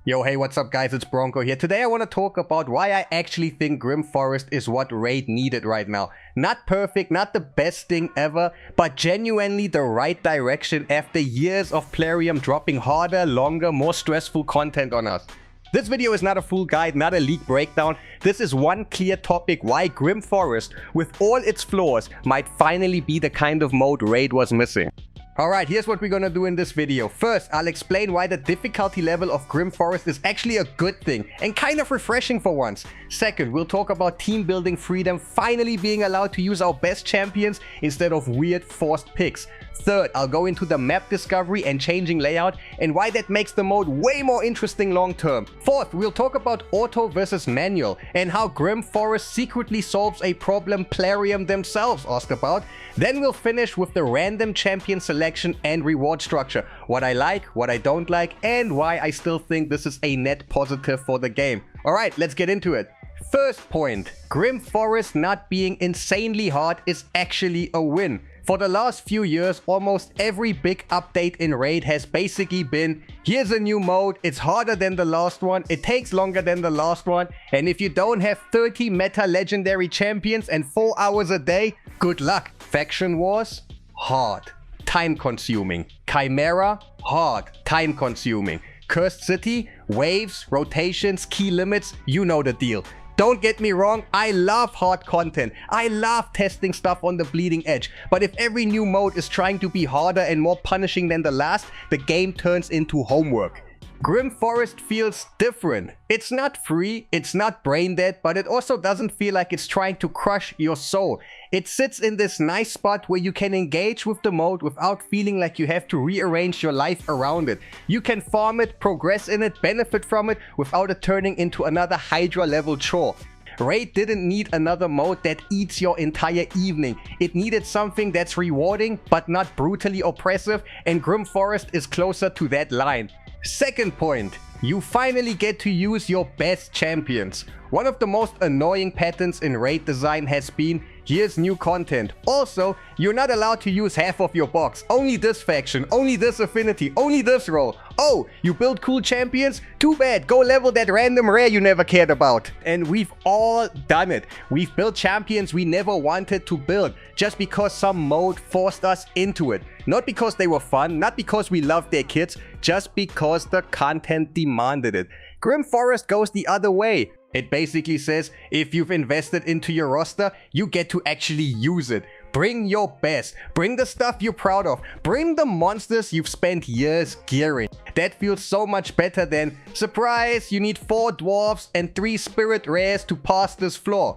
Yo, hey, what's up guys, it's Bronco here. Today I want to talk about why I actually think Grim Forest is what Raid needed right now. Not perfect, not the best thing ever, but genuinely the right direction after years of Plarium dropping harder, longer, more stressful content on us. This video is not a full guide, not a leak breakdown. This is one clear topic why Grim Forest, with all its flaws, might finally be the kind of mode Raid was missing. Alright, here's what we're gonna do in this video. First, I'll explain why the difficulty level of Grim Forest is actually a good thing and kind of refreshing for once. Second, we'll talk about team building freedom finally being allowed to use our best champions instead of weird forced picks. Third, I'll go into the map discovery and changing layout and why that makes the mode way more interesting long term. Fourth, we'll talk about auto versus manual and how Grim Forest secretly solves a problem Plarium themselves asked about. Then we'll finish with the random champion selection and reward structure, what I like, what I don't like, and why I still think this is a net positive for the game. Alright, let's get into it. First point, Grim Forest not being insanely hard is actually a win. For the last few years, almost every big update in Raid has basically been, here's a new mode, it's harder than the last one, it takes longer than the last one, and if you don't have 30 meta legendary champions and 4 hours a day, good luck. Faction Wars? Hard. Time consuming. Chimera? Hard. Time consuming. Cursed City? Waves, rotations, key limits, you know the deal. Don't get me wrong, I love hard content. I love testing stuff on the bleeding edge. But if every new mode is trying to be harder and more punishing than the last, the game turns into homework. Grim Forest feels different. It's not free, it's not brain dead, but it also doesn't feel like it's trying to crush your soul. It sits in this nice spot where you can engage with the mode without feeling like you have to rearrange your life around it. You can farm it, progress in it, benefit from it without it turning into another Hydra level chore. Raid didn't need another mode that eats your entire evening. It needed something that's rewarding but not brutally oppressive, and Grim Forest is closer to that line. Second point, you finally get to use your best champions. One of the most annoying patterns in Raid design has been, here's new content. Also, you're not allowed to use half of your box. Only this faction, only this affinity, only this role. Oh, you build cool champions? Too bad, go level that random rare you never cared about. And we've all done it. We've built champions we never wanted to build, just because some mode forced us into it. Not because they were fun, not because we loved their kits, just because the content demanded it. Grim Forest goes the other way. It basically says, if you've invested into your roster, you get to actually use it. Bring your best. Bring the stuff you're proud of. Bring the monsters you've spent years gearing. That feels so much better than, surprise, you need 4 dwarves and 3 spirit rares to pass this floor.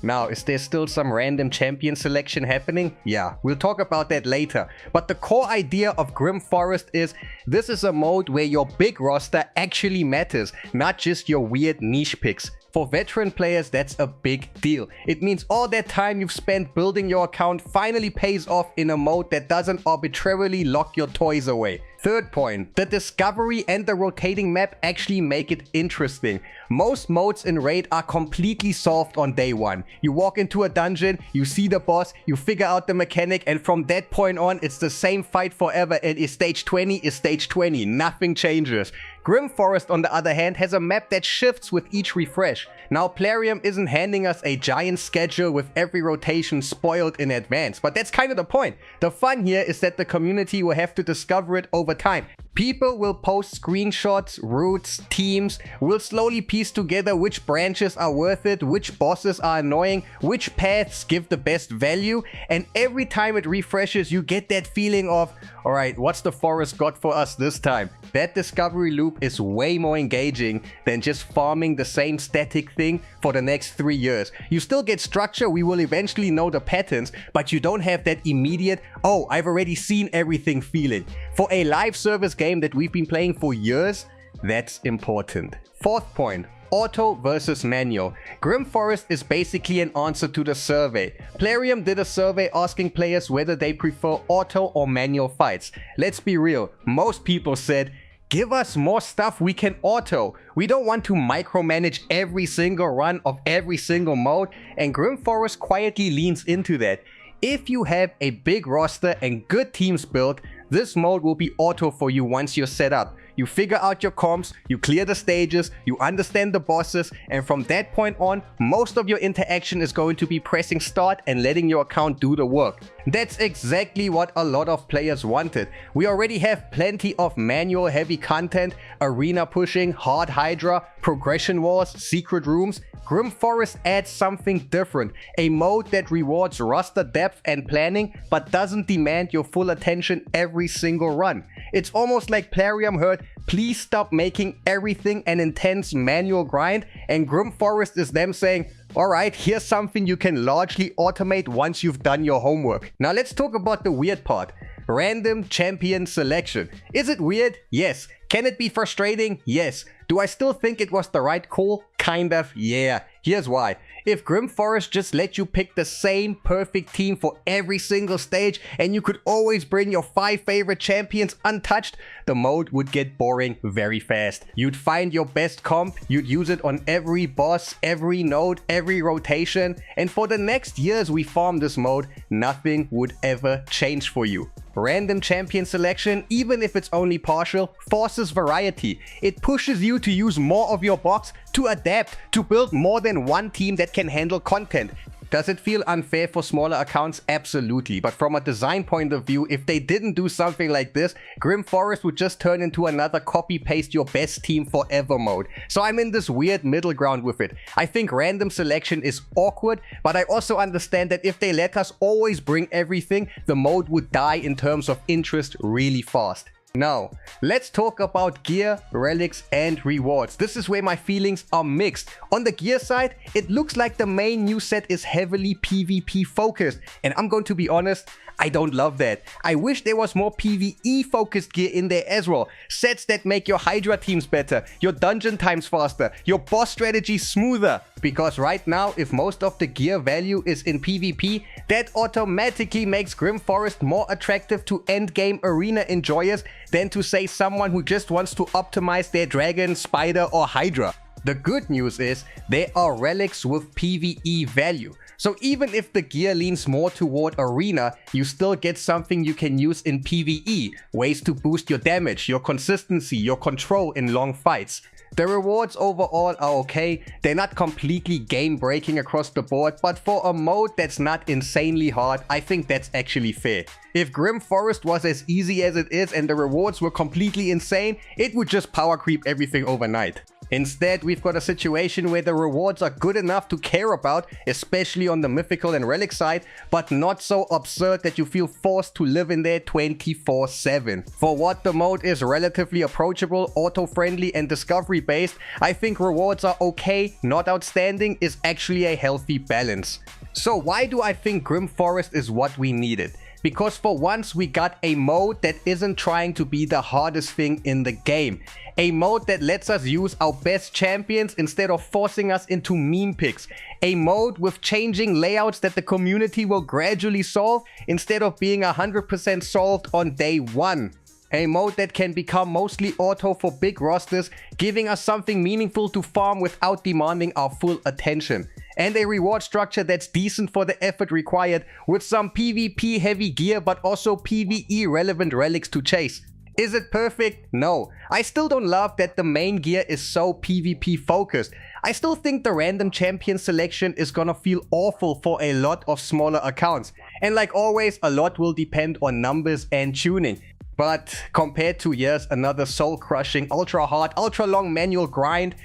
Now, is there still some random champion selection happening? Yeah, we'll talk about that later. But the core idea of Grim Forest is, this is a mode where your big roster actually matters, not just your weird niche picks. For veteran players, that's a big deal. It means all that time you've spent building your account finally pays off in a mode that doesn't arbitrarily lock your toys away. Third point, the discovery and the rotating map actually make it interesting. Most modes in Raid are completely solved on day one. You walk into a dungeon, you see the boss, you figure out the mechanic, and from that point on, it's the same fight forever, and is stage 20 is stage 20. Nothing changes. Grim Forest, on the other hand, has a map that shifts with each refresh. Now, Plarium isn't handing us a giant schedule with every rotation spoiled in advance, but that's kind of the point. The fun here is that the community will have to discover it over time. People will post screenshots, routes, teams, will slowly piece together which branches are worth it, which bosses are annoying, which paths give the best value, and every time it refreshes you get that feeling of, alright, what's the forest got for us this time? That discovery loop is way more engaging than just farming the same static thing for the next 3 years. You still get structure, we will eventually know the patterns, but you don't have that immediate, oh, I've already seen everything feeling. For a live service game that we've been playing for years, that's important. Fourth point, auto versus manual. Grim Forest is basically an answer to the survey. Plarium did a survey asking players whether they prefer auto or manual fights. Let's be real, most people said, give us more stuff we can auto. We don't want to micromanage every single run of every single mode, and Grim Forest quietly leans into that. If you have a big roster and good teams built, this mode will be auto for you once you're set up. you figure out your comps, you clear the stages, you understand the bosses, and from that point on, most of your interaction is going to be pressing start and letting your account do the work. That's exactly what a lot of players wanted. We already have plenty of manual heavy content, arena pushing, hard Hydra, progression walls, secret rooms. Grim Forest adds something different, a mode that rewards roster depth and planning but doesn't demand your full attention every single run. It's almost like Plarium heard, please stop making everything an intense manual grind, and Grim Forest is them saying, alright, here's something you can largely automate once you've done your homework. Now let's talk about the weird part. Random champion selection. Is it weird? Yes. Can it be frustrating? Yes. Do I still think it was the right call? Kind of, yeah. Here's why. If Grim Forest just let you pick the same perfect team for every single stage and you could always bring your 5 favorite champions untouched, the mode would get boring very fast. You'd find your best comp, you'd use it on every boss, every node, every rotation, and for the next years we farm this mode, nothing would ever change for you. Random champion selection, even if it's only partial, forces variety. It pushes you to use more of your box, to adapt, to build more than one team that can handle content. Does it feel unfair for smaller accounts? Absolutely. But from a design point of view, if they didn't do something like this, Grim Forest would just turn into another copy-paste your best team forever mode. So I'm in this weird middle ground with it. I think random selection is awkward, but I also understand that if they let us always bring everything, the mode would die in terms of interest really fast. Now, let's talk about gear, relics, and rewards. This is where my feelings are mixed. On the gear side, it looks like the main new set is heavily PvP focused, and I'm going to be honest, I don't love that. I wish there was more PvE focused gear in there as well. Sets that make your Hydra teams better, your dungeon times faster, your boss strategy smoother. Because right now, if most of the gear value is in PvP, that automatically makes Grim Forest more attractive to endgame arena enjoyers than to say someone who just wants to optimize their dragon, spider, or Hydra. The good news is there are relics with PvE value. So even if the gear leans more toward arena, you still get something you can use in PvE, ways to boost your damage, your consistency, your control in long fights. The rewards overall are okay, they're not completely game breaking across the board, but for a mode that's not insanely hard, I think that's actually fair. If Grim Forest was as easy as it is and the rewards were completely insane, it would just power creep everything overnight. Instead, we've got a situation where the rewards are good enough to care about, especially on the mythical and relic side, but not so absurd that you feel forced to live in there 24/7. For what the mode is relatively approachable, auto-friendly, and discovery-based, I think rewards are okay, not outstanding, is actually a healthy balance. So why do I think Grim Forest is what we needed? Because for once we got a mode that isn't trying to be the hardest thing in the game. A mode that lets us use our best champions instead of forcing us into meme picks. A mode with changing layouts that the community will gradually solve instead of being 100% solved on day one. A mode that can become mostly auto for big rosters, giving us something meaningful to farm without demanding our full attention. And a reward structure that's decent for the effort required, with some PvP heavy gear but also PvE relevant relics to chase. Is it perfect? No. I still don't love that the main gear is so PvP focused. I still think the random champion selection is gonna feel awful for a lot of smaller accounts. And like always, a lot will depend on numbers and tuning. But compared to another soul-crushing, ultra-hard, ultra-long manual grind,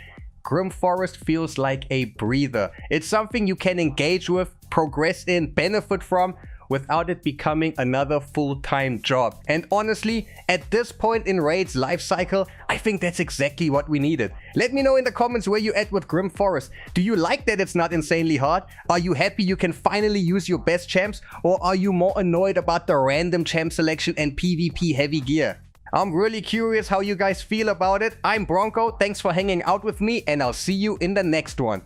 Grim Forest feels like a breather. It's something you can engage with, progress in, benefit from, without it becoming another full-time job. And honestly, at this point in Raid's life cycle, I think that's exactly what we needed. Let me know in the comments where you're at with Grim Forest. Do you like that it's not insanely hard? Are you happy you can finally use your best champs? Or are you more annoyed about the random champ selection and PvP heavy gear? I'm really curious how you guys feel about it. I'm Bronko, thanks for hanging out with me, and I'll see you in the next one.